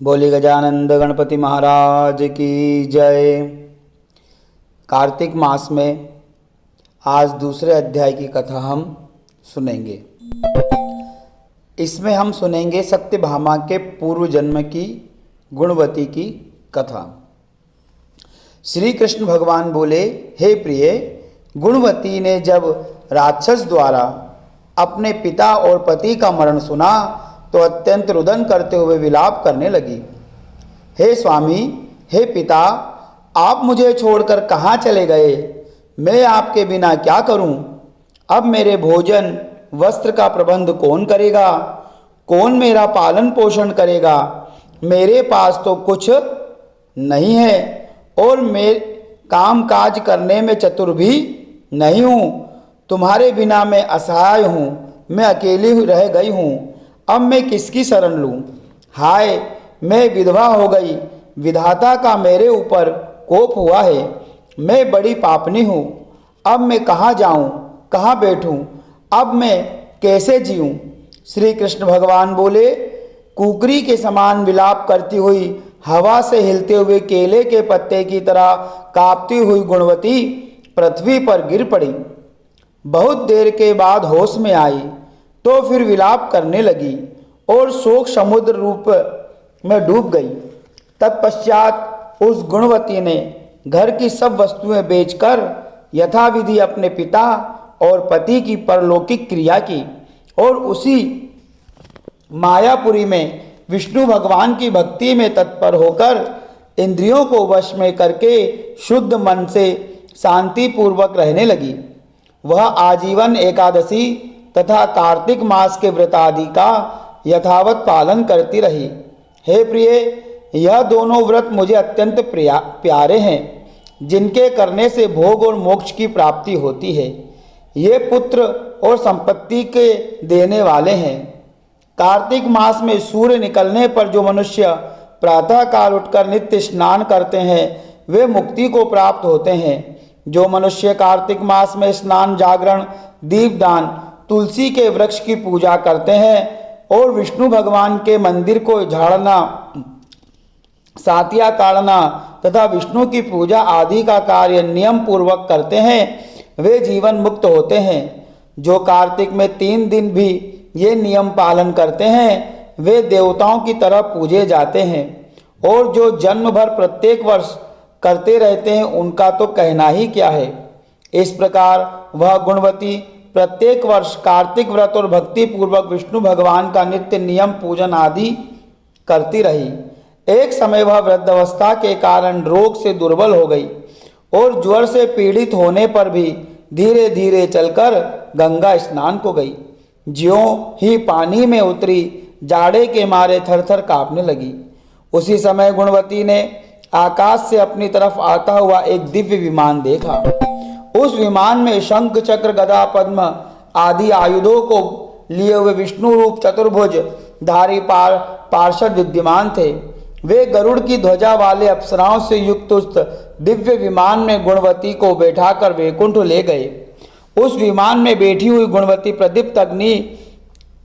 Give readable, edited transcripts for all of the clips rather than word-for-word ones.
बोली गजानंद गणपति महाराज की जय। कार्तिक मास में आज दूसरे अध्याय की कथा हम सुनेंगे। इसमें हम सुनेंगे सत्यभामा के पूर्व जन्म की गुणवती की कथा। श्री कृष्ण भगवान बोले, हे प्रिय, गुणवती ने जब राक्षस द्वारा अपने पिता और पति का मरण सुना तो अत्यंत रुदन करते हुए विलाप करने लगी। हे स्वामी, हे पिता, आप मुझे छोड़कर कहाँ चले गए? मैं आपके बिना क्या करूं? अब मेरे भोजन वस्त्र का प्रबंध कौन करेगा? कौन मेरा पालन पोषण करेगा? मेरे पास तो कुछ नहीं है और मैं काम काज करने में चतुर भी नहीं हूँ। तुम्हारे बिना मैं असहाय हूँ, मैं अकेली रह गई हूँ। अब मैं किसकी शरण लूँ? हाय, मैं विधवा हो गई। विधाता का मेरे ऊपर कोप हुआ है। मैं बड़ी पापनी हूँ। अब मैं कहाँ जाऊँ, कहाँ बैठूँ? अब मैं कैसे जीऊँ? श्री कृष्ण भगवान बोले, कुकरी के समान विलाप करती हुई, हवा से हिलते हुए केले के पत्ते की तरह कांपती हुई गुणवती पृथ्वी पर गिर पड़ी। बहुत देर के बाद होश में आई तो फिर विलाप करने लगी और शोक समुद्र रूप में डूब गई। तत्पश्चात उस गुणवती ने घर की सब वस्तुएं बेचकर यथाविधि अपने पिता और पति की परलौकिक क्रिया की और उसी मायापुरी में विष्णु भगवान की भक्ति में तत्पर होकर इंद्रियों को वश में करके शुद्ध मन से शांति पूर्वक रहने लगी। वह आजीवन एकादशी तथा कार्तिक मास के व्रत आदि का यथावत पालन करती रही। हे प्रिय, यह दोनों व्रत मुझे अत्यंत प्यारे हैं, जिनके करने से भोग और मोक्ष की प्राप्ति होती है। ये पुत्र और संपत्ति के देने वाले हैं। कार्तिक मास में सूर्य निकलने पर जो मनुष्य प्रातःकाल उठकर नित्य स्नान करते हैं वे मुक्ति को प्राप्त होते हैं। जो मनुष्य कार्तिक मास में स्नान, जागरण, दीपदान, तुलसी के वृक्ष की पूजा करते हैं और विष्णु भगवान के मंदिर को झाड़ना, सातिया काटना तथा विष्णु की पूजा आदि का कार्य नियम पूर्वक करते हैं, वे जीवन मुक्त होते हैं। जो कार्तिक में 3 दिन भी ये नियम पालन करते हैं वे देवताओं की तरह पूजे जाते हैं और जो जन्म भर प्रत्येक वर्ष करते रहते हैं उनका तो कहना ही क्या है। इस प्रकार वह गुणवती प्रत्येक वर्ष कार्तिक व्रत और भक्ति पूर्वक विष्णु भगवान का नित्य नियम पूजन आदि करती रही। एक समय वह वृद्धावस्था के कारण रोग से दुर्बल हो गई और ज्वर से पीड़ित होने पर भी धीरे धीरे चलकर गंगा स्नान को गई। ज्यों ही पानी में उतरी, जाड़े के मारे थरथर कांपने लगी। उसी समय गुणवती ने आकाश से अपनी तरफ आता हुआ एक दिव्य विमान देखा। उस विमान में शंख, चक्र, गदा, पद्म आदि आयुधों को लिए हुए विष्णु रूप चतुर्भुज धारी पार्षद विद्यमान थे। वे गरुड़ की ध्वजा वाले अप्सराओं से युक्त उस दिव्य विमान में गुणवती को बैठाकर वैकुंठ ले गए। उस विमान में बैठी हुई गुणवती प्रदीप्त अग्नि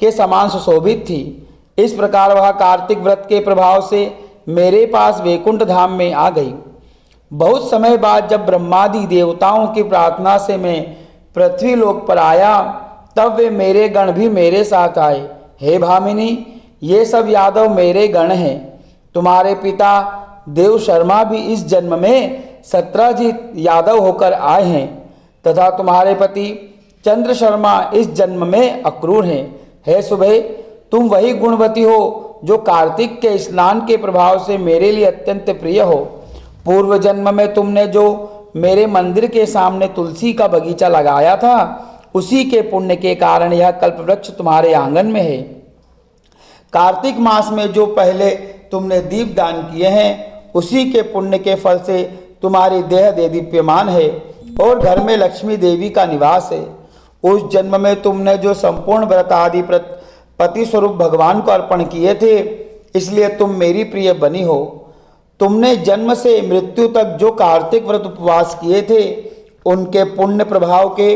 के समान सुशोभित थी। इस प्रकार वह कार्तिक व्रत के प्रभाव से मेरे पास वैकुंठ धाम में आ गई। बहुत समय बाद जब ब्रह्मादि देवताओं की प्रार्थना से मैं पृथ्वी लोक पर आया तब वे मेरे गण भी मेरे साथ आए। हे भामिनी, ये सब यादव मेरे गण हैं। तुम्हारे पिता देव शर्मा भी इस जन्म में सत्रजीत यादव होकर आए हैं तथा तुम्हारे पति चंद्र शर्मा इस जन्म में अक्रूर हैं। हे सुबह, तुम वही गुणवती हो जो कार्तिक के स्नान के प्रभाव से मेरे लिए अत्यंत प्रिय हो। पूर्व जन्म में तुमने जो मेरे मंदिर के सामने तुलसी का बगीचा लगाया था उसी के पुण्य के कारण यह कल्पवृक्ष तुम्हारे आंगन में है। कार्तिक मास में जो पहले तुमने दीप दान किए हैं उसी के पुण्य के फल से तुम्हारी देह देदीप्यमान है और घर में लक्ष्मी देवी का निवास है। उस जन्म में तुमने जो संपूर्ण व्रत आदि पति स्वरूप भगवान को अर्पण किए थे, इसलिए तुम मेरी प्रिय बनी हो। तुमने जन्म से मृत्यु तक जो कार्तिक व्रत उपवास किए थे उनके पुण्य प्रभाव के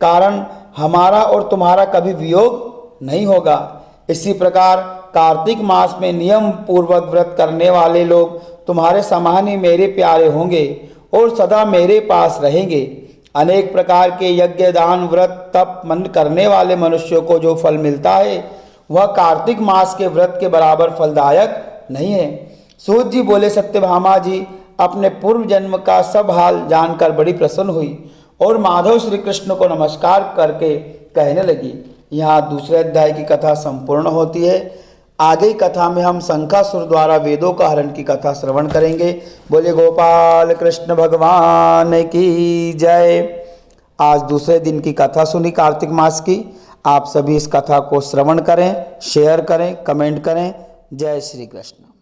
कारण हमारा और तुम्हारा कभी वियोग नहीं होगा। इसी प्रकार कार्तिक मास में नियम पूर्वक व्रत करने वाले लोग तुम्हारे समान ही मेरे प्यारे होंगे और सदा मेरे पास रहेंगे। अनेक प्रकार के यज्ञ, दान, व्रत, तप, मन करने वाले मनुष्यों को जो फल मिलता है वह कार्तिक मास के व्रत के बराबर फलदायक नहीं है। सूत जी बोले, सत्यभामा जी अपने पूर्व जन्म का सब हाल जानकर बड़ी प्रसन्न हुई और माधव श्री कृष्ण को नमस्कार करके कहने लगी। यहाँ दूसरे अध्याय की कथा संपूर्ण होती है। आगे की कथा में हम शंखासुर द्वारा वेदों का हरण की कथा श्रवण करेंगे। बोले गोपाल कृष्ण भगवान की जय। आज दूसरे दिन की कथा सुनी कार्तिक मास की। आप सभी इस कथा को श्रवण करें, शेयर करें, कमेंट करें। जय श्री कृष्ण।